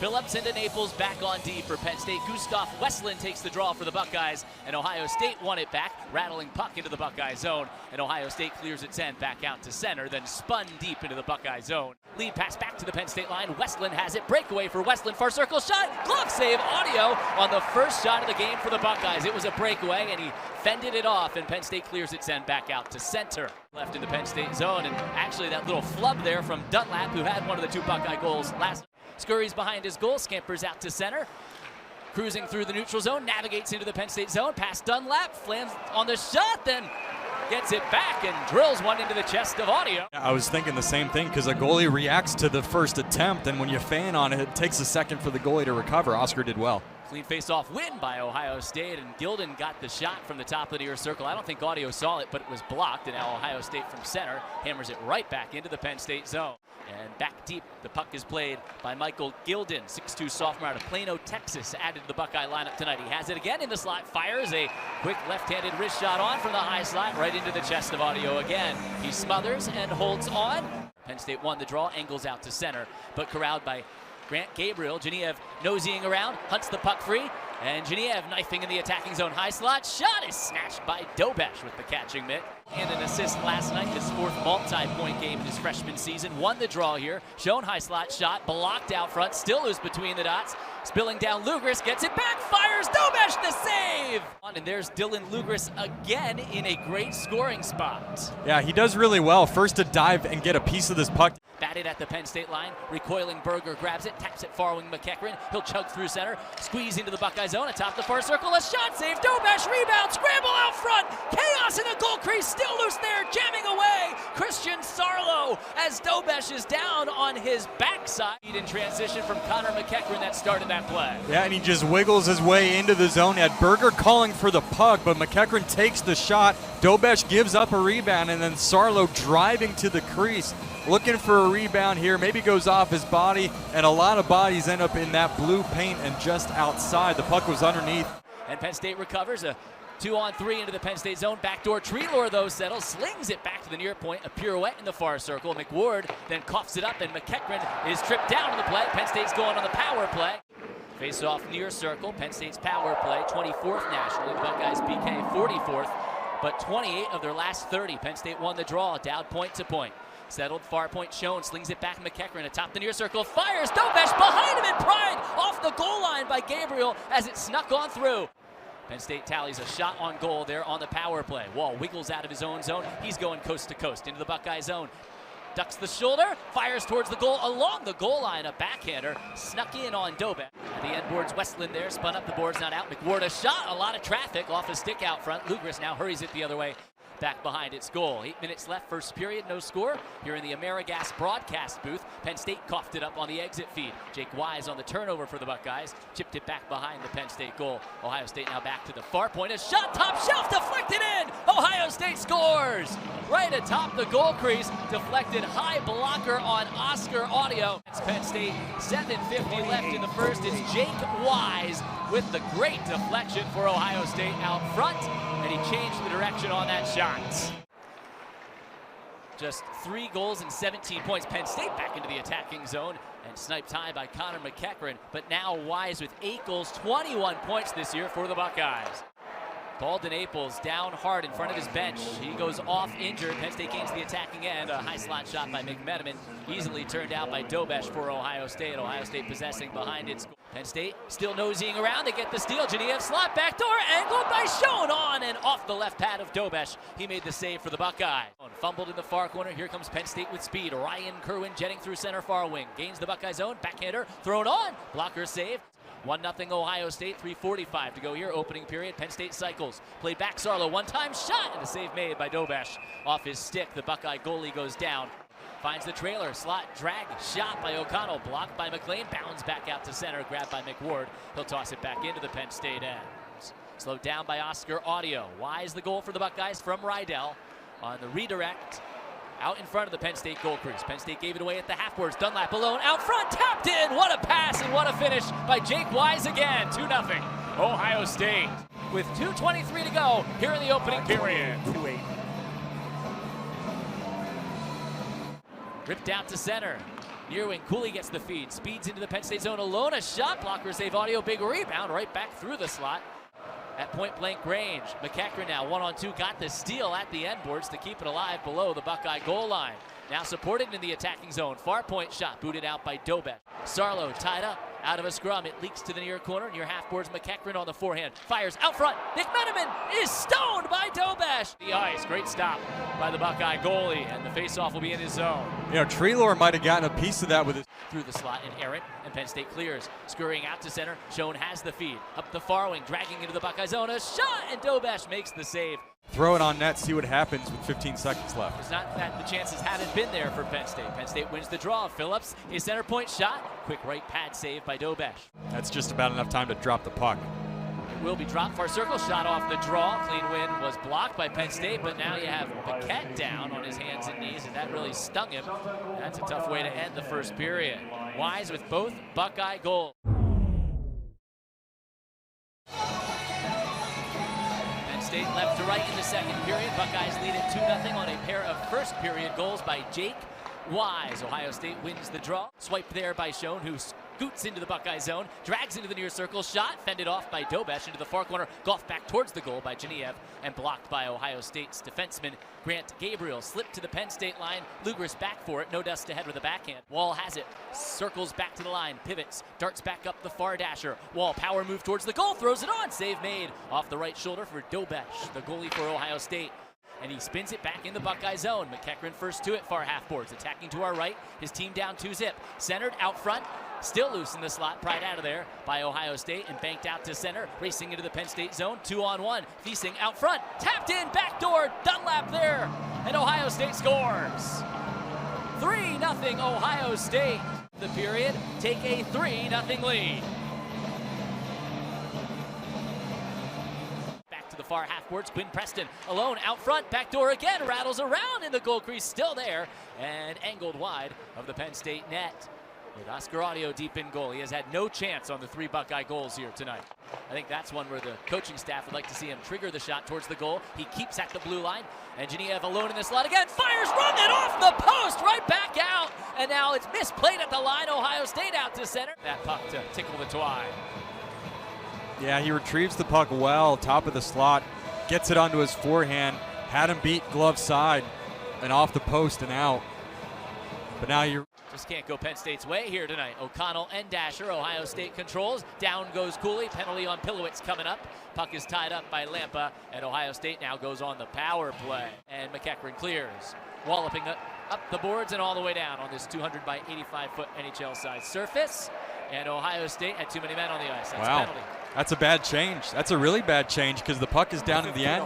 Phillips into Naples, back on D for Penn State. Gustav Westland takes the draw for the Buckeyes, and Ohio State won it back. Rattling puck into the Buckeye zone, and Ohio State clears its end back out to center, then spun deep into the Buckeye zone. Lead pass back to the Penn State line. Westland has it. Breakaway for Westland. Far circle shot. Glove save. Audio on the first shot of the game for the Buckeyes. It was a breakaway, and he fended it off, and Penn State clears its end back out to center. Left in the Penn State zone, and actually that little flub there from Dunlap, who had one of the two Buckeye goals last. Scurries behind his goal, scampers out to center. Cruising through the neutral zone, navigates into the Penn State zone, past Dunlap, slams on the shot, then gets it back and drills one into the chest of Audio. I was thinking the same thing, because a goalie reacts to the first attempt, and when you fan on it, it takes a second for the goalie to recover. Oscar did well. Clean face-off win by Ohio State, and Gilden got the shot from the top of the near circle. I don't think Audio saw it, but it was blocked, and now Ohio State from center hammers it right back into the Penn State zone. And back deep, the puck is played by Michael Gilden, 6'2 sophomore out of Plano, Texas, added to the Buckeye lineup tonight. He has it again in the slot, fires a quick left-handed wrist shot on from the high slot, right into the chest of Audio again. He smothers and holds on. Penn State won the draw, angles out to center, but corralled by Grant Gabriel. Geniev noseying around, hunts the puck free, and Geniev knifing in the attacking zone. High slot shot is snatched by Dobesh with the catching mitt. And an assist last night, his fourth multi-point game in his freshman season. Won the draw here. Shown high slot shot, blocked out front, still loose between the dots. Spilling down, Lugris gets it back, fires, Dobesh the save! And there's Dylan Lugris again in a great scoring spot. Yeah, he does really well. First to dive and get a piece of this puck. Batted at the Penn State line, recoiling Berger grabs it, taps it far wing McEachran. He'll chug through center, squeeze into the Buckeye zone, atop the far circle, a shot save, Dobesh rebound, scramble out front, chaos in the goal crease, still loose there, jamming away, Christian Sarlo as Dobesh is down on his backside. In transition from Connor McEachran that started that play. Yeah, and he just wiggles his way into the zone. He had Berger calling for the puck, but McEachran takes the shot. Dobesh gives up a rebound, and then Sarlo driving to the crease, looking for a rebound here, maybe goes off his body, and a lot of bodies end up in that blue paint and just outside. The puck was underneath. And Penn State recovers a 2-on-3 into the Penn State zone. Backdoor Treelor, though, settles, slings it back to the near point, a pirouette in the far circle. McWard then coughs it up, and McEachran is tripped down to the play. Penn State's going on the power play. Face off near circle, Penn State's power play, 24th nationally. Buckeyes PK 44th, but 28 of their last 30. Penn State won the draw, down point to point. Settled, far point shown, slings it back McEachran atop the near circle, fires, Dobesh behind him in pride, off the goal line by Gabriel as it snuck on through. Penn State tallies a shot on goal there on the power play. Wall wiggles out of his own zone, he's going coast to coast into the Buckeye zone. Ducks the shoulder, fires towards the goal, along the goal line, a backhander, snuck in on Dobesh. At the end boards, Westland there, spun up, the board's not out. McWard a shot, a lot of traffic off a stick out front. Lugris now hurries it the other way, back behind its goal. 8 minutes left, first period, no score. Here in the AmeriGas broadcast booth, Penn State coughed it up on the exit feed. Jake Wise on the turnover for the Buckeyes, chipped it back behind the Penn State goal. Ohio State now back to the far point, a shot, top shelf, deflected in! Ohio State scores! Right atop the goal crease, deflected high blocker on Oscar Audio. It's Penn State, 7:50 left in the first. It's Jake Wise with the great deflection for Ohio State out front, and he changed the direction on that shot. Just 3 goals and 17 points. Penn State back into the attacking zone and sniped high by Connor McEachran, but now Wise with 8 goals, 21 points this year for the Buckeyes. Ball to Naples, down hard in front of his bench. He goes off injured. Penn State gains the attacking end. A high slot shot by McMenamin, easily turned out by Dobesh for Ohio State. Ohio State possessing behind its goal. Penn State still noseying around. They get the steal. Geniev slot backdoor, angled by Schoen, on and off the left pad of Dobesh. He made the save for the Buckeyes. Fumbled in the far corner. Here comes Penn State with speed. Ryan Kerwin jetting through center far wing. Gains the Buckeye zone. Backhander thrown on. Blocker saved. 1-0 Ohio State, 3:45 to go here, opening period. Penn State cycles. Played back Sarlo, one-time shot, and a save made by Dobesh. Off his stick, the Buckeye goalie goes down. Finds the trailer, slot, drag, shot by O'Connell, blocked by McLean, bounds back out to center, grabbed by McWard. He'll toss it back into the Penn State end. Slowed down by Oscar Audio. Wise the goal for the Buckeyes from Rydell on the redirect. Out in front of the Penn State goal crease. Penn State gave it away at the half-boards. Dunlap alone, out front, tapped in! What a pass and what a finish by Jake Wise again. 2-0, Ohio State. With 2:23 to go here in the opening period. 2-8. Ripped out to center. Near wing, Cooley gets the feed, speeds into the Penn State zone alone. A shot blocker save, Audio, big rebound right back through the slot. At point blank range, McEachron now 1-on-2, got the steal at the end boards to keep it alive below the Buckeye goal line. Now supported in the attacking zone, far point shot, booted out by Dobesh. Sarlo tied up, out of a scrum, it leaks to the near corner, near half boards, McEachron on the forehand, fires out front, Nick Meneman is stoned by Dobesh. The ice, great stop by the Buckeye goalie, and the faceoff will be in his zone. You know, Treelor might have gotten a piece of that with his... Through the slot and errant, and Penn State clears. Scurrying out to center, Schoen has the feed. Up the far wing, dragging into the Buckeye zone, a shot, and Dobesh makes the save. Throw it on net, see what happens with 15 seconds left. It's not that the chances hadn't been there for Penn State. Penn State wins the draw. Phillips, his center point shot. Quick right pad save by Dobesh. That's just about enough time to drop the puck. It will be dropped, far circle, shot off the draw. Clean win was blocked by Penn State, but now you have Paquette down on his hands and knees, and that really stung him. That's a tough way to end the first period. Wise with both Buckeye goals. State left to right in the second period. Buckeyes lead it 2-0 on a pair of first period goals by Jake Wise. Ohio State wins the draw. Swiped there by Schoen, who scoots into the Buckeye zone, drags into the near circle, shot, fended off by Dobesh into the far corner, golfed back towards the goal by Geniev, and blocked by Ohio State's defenseman Grant Gabriel. Slipped to the Penn State line, Luger's back for it, no dust ahead with a backhand. Wall has it, circles back to the line, pivots, darts back up the far dasher. Wall, power move towards the goal, throws it on, save made off the right shoulder for Dobesh, the goalie for Ohio State. And he spins it back in the Buckeye zone. McEachron first to it, far half boards. Attacking to our right, his team down 2-zip. Centered out front, still loose in the slot, pried out of there by Ohio State and banked out to center. Racing into the Penn State zone, 2-on-1. Thiesing out front, tapped in, backdoor, Dunlap there. And Ohio State scores. 3-0 Ohio State. The period, take a 3-0 lead. To the far half boards, Quinn Preston alone out front, backdoor again, rattles around in the goal crease, still there, and angled wide of the Penn State net. With Oscar Audio deep in goal, he has had no chance on the 3 Buckeye goals here tonight. I think that's one where the coaching staff would like to see him trigger the shot towards the goal. He keeps at the blue line, and Geniev alone in the slot again, fires, run it off the post, right back out, and now it's misplayed at the line. Ohio State out to center. That puck to tickle the twine. Yeah, he retrieves the puck well, top of the slot, gets it onto his forehand, had him beat glove side, and off the post and out. But now you just can't go Penn State's way here tonight. O'Connell and Dasher, Ohio State controls. Down goes Cooley, penalty on Pilowitz coming up. Puck is tied up by Lampa, and Ohio State now goes on the power play. And McEachron clears, walloping up the boards and all the way down on this 200 by 85-foot NHL-sized surface. And Ohio State had too many men on the ice. That's a penalty. That's a bad change. That's a really bad change because the puck is down in the end.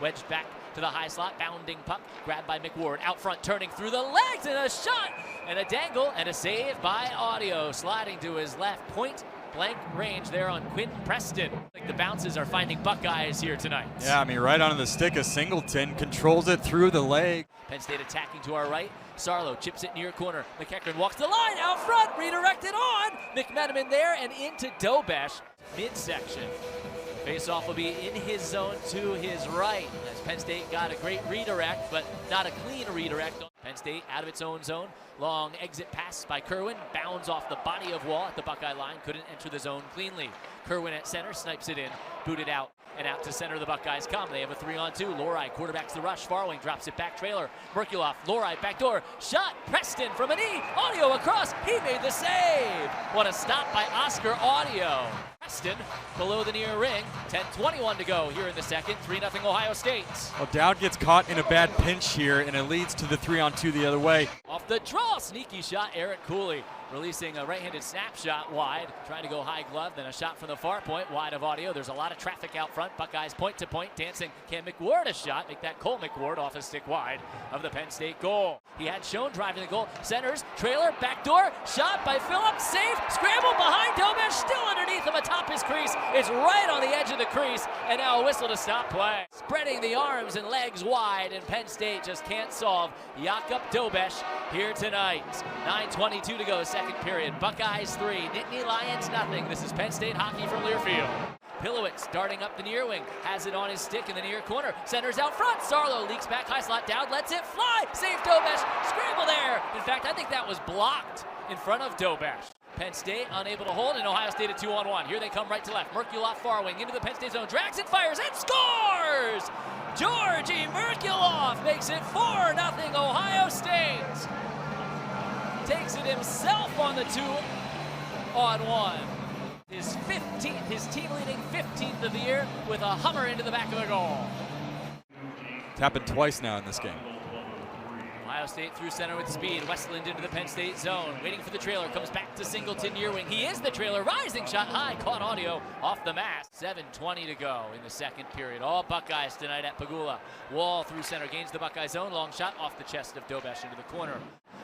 Wedged back to the high slot, bounding puck, grabbed by McWard, out front, turning through the legs, and a shot, and a dangle, and a save by Audio, sliding to his left, point blank range there on Quinn Preston. Like the bounces are finding Buckeyes here tonight. Yeah, I mean, right onto the stick of Singleton, controls it through the leg. Penn State attacking to our right. Sarlo chips it near corner. McEachron walks the line, out front, redirected on. McMenamin there and into Dobesh, midsection. Faceoff will be in his zone to his right, as Penn State got a great redirect, but not a clean redirect. Penn State out of its own zone. Long exit pass by Kerwin, bounds off the body of Wall at the Buckeye line, couldn't enter the zone cleanly. Kerwin at center, snipes it in, booted out, and out to center the Buckeyes come. They have a 3-on-2. Lori quarterbacks the rush, far wing, drops it back, trailer. Merkulov, Lori, backdoor, shot, Preston from a knee, Audio across, he made the save. What a stop by Oscar Audio. Preston below the near ring, 10:21 to go here in the second, 3-0 Ohio State. Well, Dowd gets caught in a bad pinch here, and it leads to the 3-on-2 the other way. Off the draw, sneaky shot, Eric Cooley releasing a right-handed snapshot wide, trying to go high glove, then a shot from the far point, wide of Audio. There's a lot of traffic out front. Buckeyes point to point, dancing. Can McWard a shot? Make that Cole McWard off a stick wide of the Penn State goal. He had Schoen driving the goal. Centers, trailer, backdoor, shot by Phillips, safe, scramble behind Dobesh, still underneath him atop his crease. It's right on the edge of the crease, and now a whistle to stop play. Spreading the arms and legs wide, and Penn State just can't solve Jakob Dobesh here tonight. 9:22 to go, second period. Buckeyes 3, Nittany Lions nothing. This is Penn State hockey from Learfield. Pilowitz darting up the near wing, has it on his stick in the near corner, centers out front, Sarlo leaks back high slot, Dowd lets it fly, save Dobesh, scramble there. In fact, I think that was blocked in front of Dobash. Penn State unable to hold, and Ohio State a 2-on-1. Here they come right to left. Merkulov far wing into the Penn State zone. Drags and fires and scores! Georgi Merkulov makes it 4-0 Ohio State. Takes it himself on the 2-on-1. His 15th, his team leading 15th of the year with a hummer into the back of the goal. It's happened twice now in this game. Ohio State through center with speed. Westland into the Penn State zone. Waiting for the trailer. Comes back to Singleton near wing. He is the trailer. Rising shot high. Caught audio off the mast. 7:20 to go in the second period. All Buckeyes tonight at Pagula. Wall through center. Gains the Buckeye zone. Long shot off the chest of Dobash into the corner.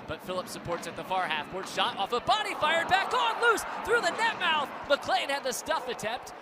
But Phillips supports at the far half board. Shot off a body. Fired back on. Loose through the net mouth. McLean had the stuff attempt.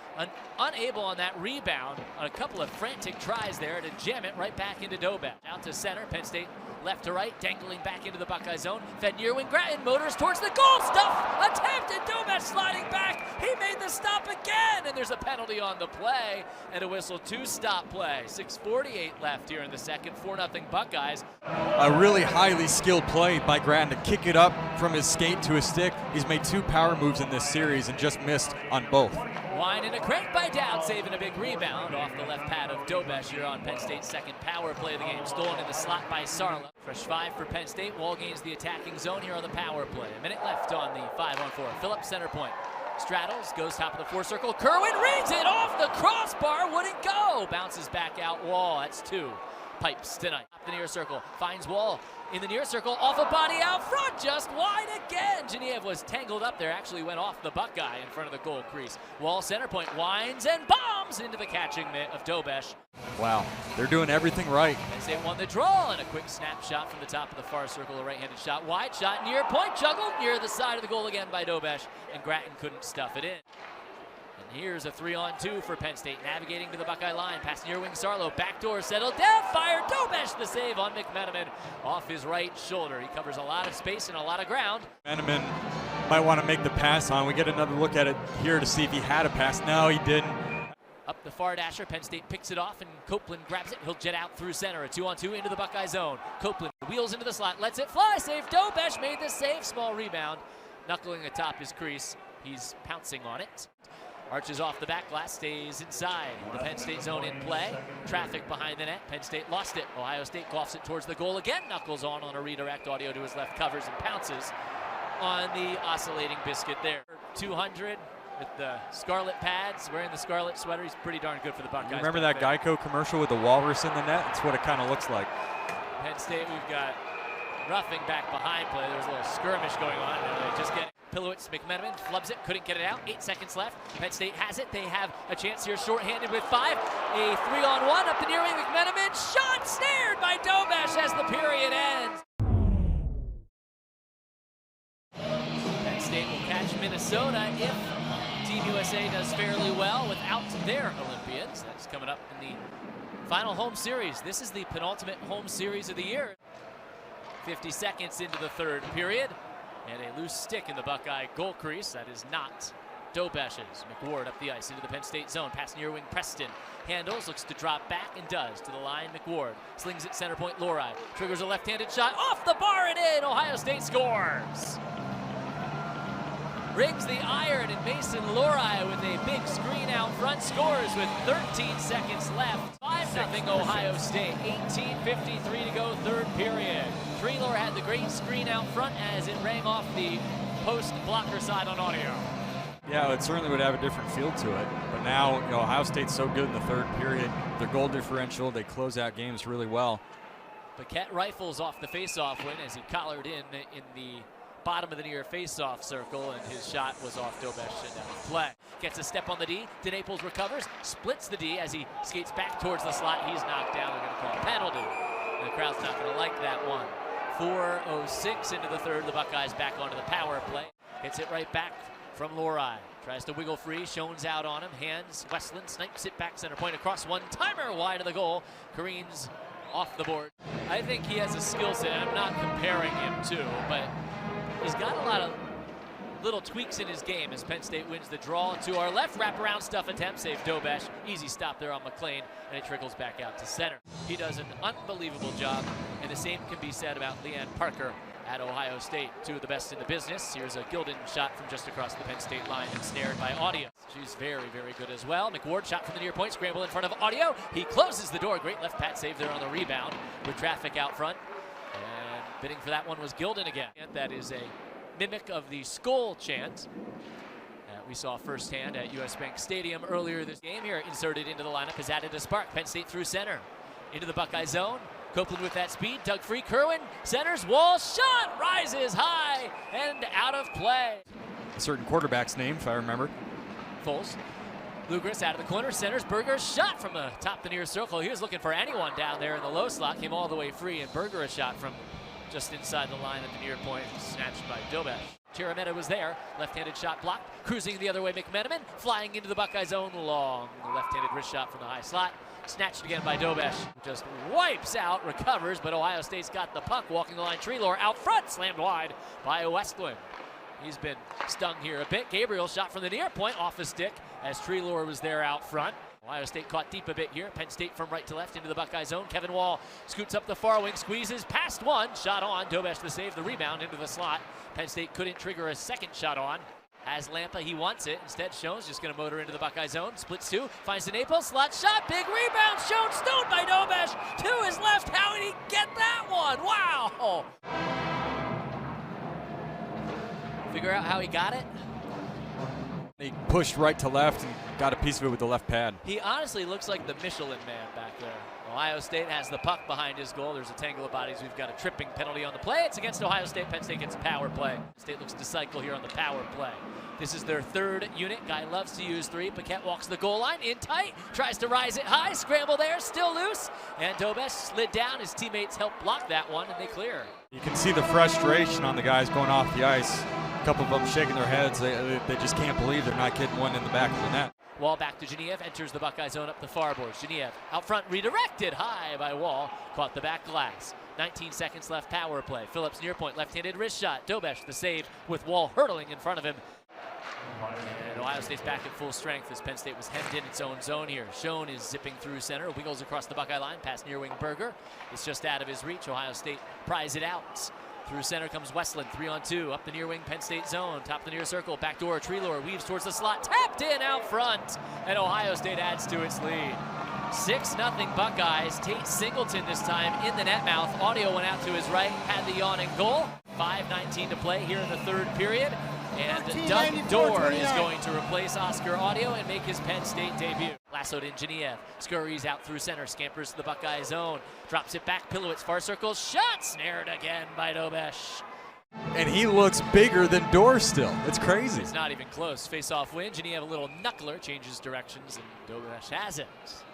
Unable on that rebound. On a couple of frantic tries there to jam it right back into Dobash. Out to center. Penn State left to right, dangling back into the Buckeye zone. Fed near wing, Grattan motors towards the goal. Stuff attempt, and Dobash sliding back. He made the stop again, and there's a penalty on the play and a whistle to stop play. 6:48 left here in the second. 4-0 Buckeyes. A really highly skilled play by Grattan to kick it up from his skate to his stick. He's made 2 power moves in this series and just missed on both. Wine and a crank by Dowd, saving a big rebound off the lleft pad of Dobash here on Penn State's second power play of the game. Stolen in the slot by Sarla. Fresh 5 for Penn State. Wall gains the attacking zone here on the power play. A minute left on the 5-on-4. Phillips center point. Straddles, goes top of the 4 circle. Kerwin reads it off the crossbar. Wouldn't go. Bounces back out Wall. That's 2 pipes tonight. Up the near circle. Finds Wall in the near circle. Off a body out front. Just wide again. Genev was tangled up there. Actually went off the Buckeye in front of the goal crease. Wall center point. Winds and bombs into the catching mitt of Dobash. Wow, they're doing everything right. Penn State won the draw, and a quick snapshot from the top of the far circle. A right-handed shot. Wide shot. Near point. Juggled near the side of the goal again by Dobash. And Grattan couldn't stuff it in. And here's a 3-on-2 for Penn State, navigating to the Buckeye line. Pass near wing Sarlo, backdoor settled down, fired. Dobash the save on McMenamin off his right shoulder. He covers a lot of space and a lot of ground. McMenamin might want to make the pass on. We get another look at it here to see if he had a pass. No, he didn't. Up the far dasher, Penn State picks it off, and Copeland grabs it. He'll jet out through center. A 2-on-2 into the Buckeye zone. Copeland wheels into the slot, lets it fly. Save. Dobash made the save. Small rebound, knuckling atop his crease. He's pouncing on it. Arches off the back glass, stays inside. The Penn State zone in play. Traffic behind the net. Penn State lost it. Ohio State coughs it towards the goal again. Knuckles on a redirect. Audio to his left, covers and pounces on the oscillating biscuit there. 200 with the scarlet pads, wearing the scarlet sweater. He's pretty darn good for the Buckeyes. Remember that Geico commercial with the walrus in the net? That's what it kind of looks like. Penn State, we've got roughing back behind play. There's a little skirmish going on. And just getting Pilowitz, McMenamin flubs it, couldn't get it out. 8 seconds left. Penn State has it. They have a chance here, shorthanded with 5. A 3-on-1 up the near wing. McMenamin shot snared by Dobash as the period ends. Penn State will catch Minnesota if Team USA does fairly well without their Olympians. That's coming up in the final home series. This is the penultimate home series of the year. 50 seconds into the third period. And a loose stick in the Buckeye goal crease. That is not Dobash's. McWard up the ice into the Penn State zone. Pass near wing Preston. Handles, looks to drop back and does. To the line, McWard. Slings it center point, Lori. Triggers a left-handed shot. Off the bar and in. Ohio State scores. Rings the iron, and Mason Lori with a big screen out front scores with 13 seconds left. 5-0 Ohio State. 18:53 to go, third period. Treelor had the great screen out front as it rang off the post blocker side on audio. Yeah, it certainly would have a different feel to it. But now, Ohio State's so good in the third period. Their goal differential, they close out games really well. Paquette rifles off the faceoff win as he collared in the bottom of the near face-off circle, and his shot was off Dobash and down the play. Gets a step on the D. DeNaples recovers, splits the D as he skates back towards the slot. He's knocked down. They're going to call a penalty. And the crowd's not going to like that one. 4:06 into the third. The Buckeyes back onto the power play. Hits it right back from Lori. Tries to wiggle free. Schoen's out on him. Hands Westland. Snipes it back center point across one timer wide of the goal. Careens off the board. I think he has a skill set. I'm not comparing him to, but he's got a lot of little tweaks in his game as Penn State wins the draw. To our left, wraparound stuff attempt, save Dobash. Easy stop there on McLean, and it trickles back out to center. He does an unbelievable job, and the same can be said about Leanne Parker at Ohio State. Two of the best in the business. Here's a Gilden shot from just across the Penn State line and snared by Audio. She's very, very good as well. McWard shot from the near point, scramble in front of Audio. He closes the door. Great left pad save there on the rebound with traffic out front. And bidding for that one was Gilden again. And that is a mimic of the Skol chant we saw firsthand at US Bank Stadium earlier this game. Here inserted into the lineup has added a spark. Penn State through center into the Buckeye zone. Copeland with that speed, dug free, Kerwin centers, wall shot, rises high and out of play. A certain quarterback's name, if I remember. Foles. Lugris out of the corner, centers, Berger shot from the top of the near circle. He was looking for anyone down there in the low slot, came all the way free, and Berger a shot from just inside the line at the near point, snatched by Dobesh. Chirametta was there, left-handed shot blocked, cruising the other way, McMenamin, flying into the Buckeye zone, long left-handed wrist shot from the high slot, snatched again by Dobesh, just wipes out, recovers, but Ohio State's got the puck, walking the line, Treelor out front, slammed wide by Westland. He's been stung here a bit. Gabriel shot from the near point, off the stick, as Treelor was there out front. Ohio State caught deep a bit here. Penn State from right to left into the Buckeye zone. Kevin Wall scoots up the far wing, squeezes past one, shot on. Dobesh the save, the rebound into the slot. Penn State couldn't trigger a second shot on. Has Lampa, he wants it. Instead, Schoen's just going to motor into the Buckeye zone. Splits two, finds the Naples, slot shot, big rebound. Schoen stoned by Dobesh to his left. How did he get that one? Wow! Figure out how he got it? He pushed right to left and got a piece of it with the left pad. He honestly looks like the Michelin Man back there. Ohio State has the puck behind his goal. There's a tangle of bodies. We've got a tripping penalty on the play. It's against Ohio State. Penn State gets a power play. State looks to cycle here on the power play. This is their third unit. Guy loves to use three. Paquette walks the goal line in tight, tries to rise it high, scramble there, still loose. And Dobesh slid down. His teammates help block that one, and they clear. You can see the frustration on the guys going off the ice. A couple of them shaking their heads. They just can't believe they're not getting one in the back of the net. Wall back to Geniev, enters the Buckeye zone up the far boards. Geniev out front, redirected high by Wall, caught the back glass. 19 seconds left, power play. Phillips near point, left-handed wrist shot. Dobesh the save with Wall hurtling in front of him. And Ohio State's back at full strength as Penn State was hemmed in its own zone here. Schoen is zipping through center, wiggles across the Buckeye line, past near wing Berger. It's just out of his reach. Ohio State pries it out. Through center comes Westland, 3-on-2, up the near wing, Penn State zone, top of the near circle, backdoor, Treelor weaves towards the slot, tapped in out front, and Ohio State adds to its lead. 6-0 Buckeyes. Tate Singleton this time in the net mouth. Audio went out to his right, had the yawning goal. 5:19 to play here in the third period. And Doug Dorr is going to replace Oscar Audio and make his Penn State debut. Lassoed in Geniev, scurries out through center, scampers to the Buckeye zone, drops it back, Pilowitz far circle, shot snared again by Dobesh. And he looks bigger than Dorr still. It's crazy. It's not even close. Face-off win. Geniev a little knuckler, changes directions, and Dobesh has it.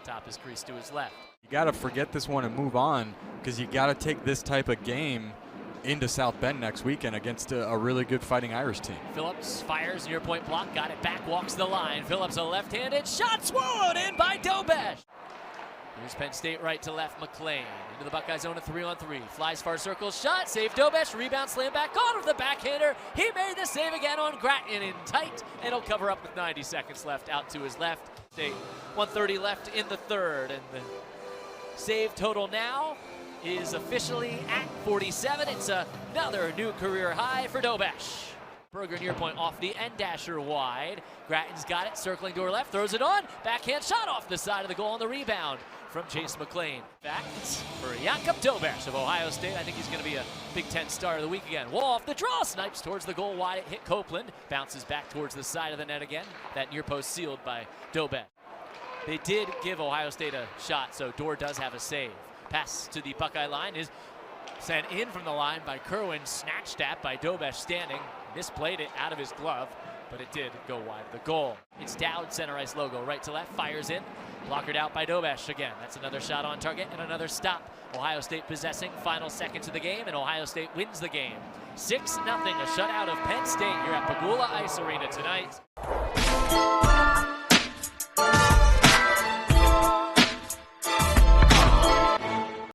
Top is creased to his left. You got to forget this one and move on, because you got to take this type of game into South Bend next weekend against a really good Fighting Irish team. Phillips fires near point block, got it back, walks the line. Phillips a left-handed shot, swallowed in by Dobesh. Here's Penn State right to left, McLean into the Buckeye zone, a 3-on-3. Flies far circle, shot, save Dobesh, rebound, slam back on with the backhander. He made the save again on Gratton in tight, and he'll cover up with 90 seconds left out to his left. State 1:30 left in the third, and the save total now is officially at 47. It's another new career high for Dobesh. Berger near point off the end dasher wide. Gratton's got it, circling door left, throws it on. Backhand shot off the side of the goal on the rebound from Chase McLean. Back for Jakob Dobesh of Ohio State. I think he's going to be a Big Ten star of the week again. Wall off the draw, snipes towards the goal wide. It hit Copeland, bounces back towards the side of the net again. That near post sealed by Dobesh. They did give Ohio State a shot, so Dorr does have a save. Pass to the Buckeye line is sent in from the line by Kerwin, snatched at by Dobesh standing. Misplayed it out of his glove, but it did go wide of the goal. It's Dowd center ice logo, right to left, fires in. Blockered out by Dobesh again. That's another shot on target and another stop. Ohio State possessing, final seconds of the game, and Ohio State wins the game. 6-0, a shutout of Penn State here at Pagula Ice Arena tonight.